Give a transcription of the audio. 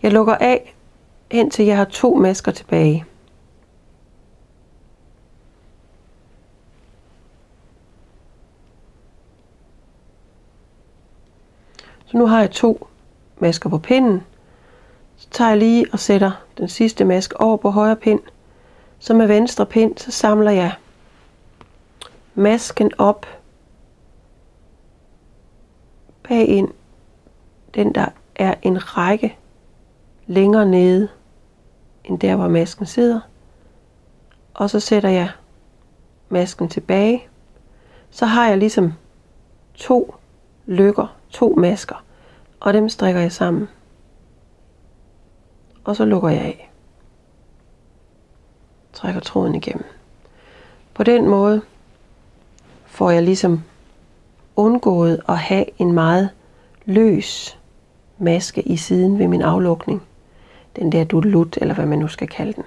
Jeg lukker af, indtil jeg har 2 masker tilbage. Så nu har jeg 2 masker på pinden. Så tager jeg lige og sætter den sidste maske over på højre pind. Så med venstre pind, så samler jeg masken op bag ind. Den der er en række længere nede end der hvor masken sidder. Og så sætter jeg masken tilbage. Så har jeg ligesom 2 løkker, 2 masker, og dem strikker jeg sammen. Og så lukker jeg af. Trækker tråden igennem. På den måde får jeg ligesom undgået at have en meget løs maske i siden ved min aflukning. Den der dudelut, eller hvad man nu skal kalde den.